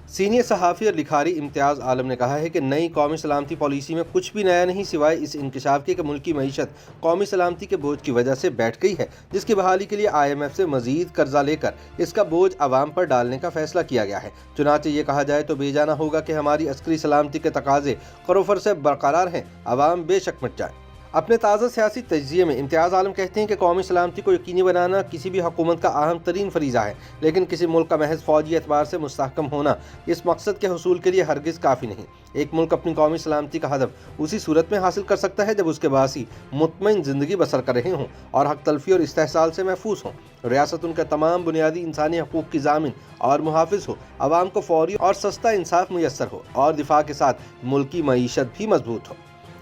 Senior सहाफ़ी और लिखारी इम्तियाज़ आलम ने कहा है कि नई कौमी सलामती पॉलिसी में कुछ भी नया नहीं सिवाय इस इंकशाफ के कि मुल्की मईशत कौमी सलामती के बोझ की वजह से बैठ गई है, जिसकी बहाली के लिए IMF से मजीद कर्जा लेकर इसका बोझ आवाम पर डालने का फैसला किया गया है। चुनांचे ये कहा जाए तो बेजाना होगा कि हमारी अस्करी सलामती के तकाजे करोफर से बरकरार हैं, आवाम बेशक मच जाए। अपने ताज़ा सियासी तजिए में इम्तियाज़ आलम कहते हैं कि कौमी सलामती को यकीनी बनाना किसी भी हुकूमत का अहम तरीन फरीज़ा है, लेकिन किसी मुल्क का महज फ़ौजी एतबार से मुस्तहकम होना इस मकसद के हुसूल के लिए हरगिज़ काफ़ी नहीं। एक मुल्क अपनी कौमी सलामती का हदफ उसी सूरत में हासिल कर सकता है जब उसके बासी मुतमईन ज़िंदगी बसर कर रहे हों और हक तलफी और इस्तेहसाल से महफूज हों। रियासत उनके तमाम बुनियादी इंसानी हकूक़ की ज़ामिन और मुहाफ़िज़ हो, आवाम को फ़ौरी और सस्ता इंसाफ मुयस्सर हो और दिफा के साथ मुल्की मईशत भी मजबूत हो।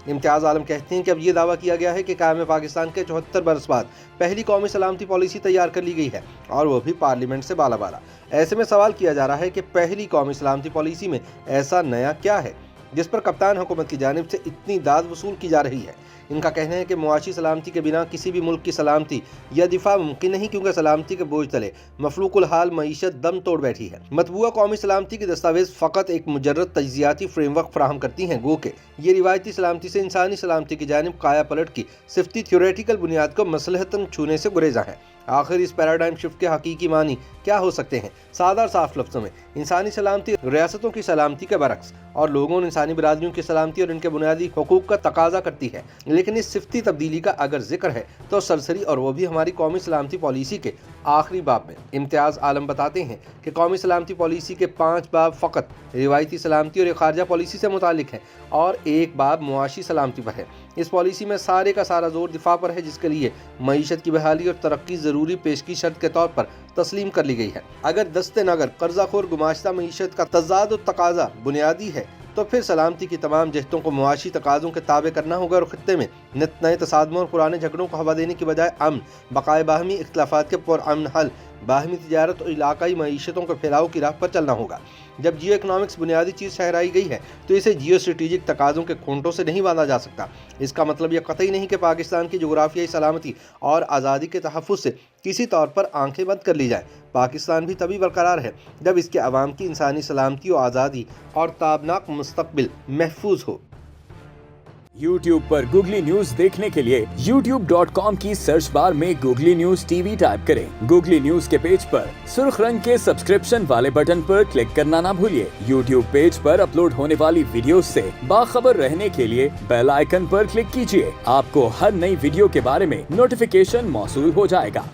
इम्तियाज़ आलम कहते हैं कि अब ये दावा किया गया है कि कायम पाकिस्तान के 74 बरस बाद पहली कौमी सलामती पॉलिसी तैयार कर ली गई है और वो भी पार्लियामेंट से बाला। ऐसे में सवाल किया जा रहा है कि पहली कौमी सलामती पॉलिसी में ऐसा नया क्या है जिस पर कप्तान हुकूमत की जानिब से इतनी दाद वसूल की जा रही है। इनका कहना है कि मुआशी सलामती के बिना किसी भी मुल्क की सलामती या दिफा मुमकिन नहीं, क्योंकि सलामती के बोझ तले मफलूकुल हाल मईशत दम तोड़ बैठी है। मतबूआ कौमी सलामती के दस्तावेज फ़कत एक मुजर्रद तज्जियाती फ्रेमवर्क फराहम करती हैं, गो के ये रिवायती सलामती से इंसानी सलामती की जानिब काया पलट की सिफ्ती थ्योरेटिकल बुनियाद को मसलहतन छूने से गुरेजा है। आखिर इस पैराडाइम शिफ्ट के हकीकी मानी क्या हो सकते हैं? सादा और साफ लफ्ज़ों में इंसानी सलामती रियासतों की सलामती के बरक्स और लोगों इंसानी बरादरियों की सलामती और इनके बुनियादी हुकूक का तकाजा करती है। लेकिन इस सिफ्ती तब्दीली का अगर जिक्र है तो सरसरी, और वो भी हमारी कौमी सलामती पॉलिसी के आखिरी बाब में। इम्तियाज़ आलम बताते हैं कि कौमी सलामती पॉलिसी के 5 बाब फ़कत रिवायती सलामती और खारजा पॉलिसी से मुतालिक है और एक बाब मुआशी सलामती पर है। इस पॉलिसी में सारे का सारा जोर दिफा पर है, जिसके लिए मईशत की बहाली और तरक्की ज़रूरी पेशगी शर्त के तौर पर तस्लीम कर ली गई है। अगर दस्ते नगर कर्जाखोर गुमाश्ता मईशत का तजाद और तकाजा बुनियादी है तो फिर सलामती की तमाम जहतों को मुआशी तकाज़ों के ताबे करना होगा और खित्ते में नित नए तसादमों और पुराने झगड़ों को हवा देने की बजाय अमन, बकाए बाहमी इख्तिलाफात के पुरअमन हल, बाहमी तिजारत और इलाकाई मईशतों के फैलाव की राह पर चलना होगा। जब जियो इकनॉमिक्स बुनियादी चीज़ ठहराई गई है तो इसे जियो स्ट्रेटेजिक तकाज़ों के खूंटों से नहीं बांधा जा सकता। इसका मतलब यह कतई नहीं कि पाकिस्तान की जोग्राफियाई सलामती और आज़ादी के तहफ़्फ़ुज़ से किसी तौर पर आंखें बंद कर ली जाए। पाकिस्तान भी तभी बरकरार है जब इसके अवाम की इंसानी सलामती और आज़ादी और ताबनाक मुस्तक़बिल महफूज हो। YouTube पर गूगली न्यूज देखने के लिए youtube.com की सर्च बार में गूगली न्यूज TV टाइप करें। गूगली न्यूज के पेज पर सुर्ख रंग के सब्सक्रिप्शन वाले बटन पर क्लिक करना ना भूलिए। YouTube पेज पर अपलोड होने वाली वीडियोस से बाखबर रहने के लिए बेल आइकन पर क्लिक कीजिए। आपको हर नई वीडियो के बारे में नोटिफिकेशन मौसूल हो जाएगा।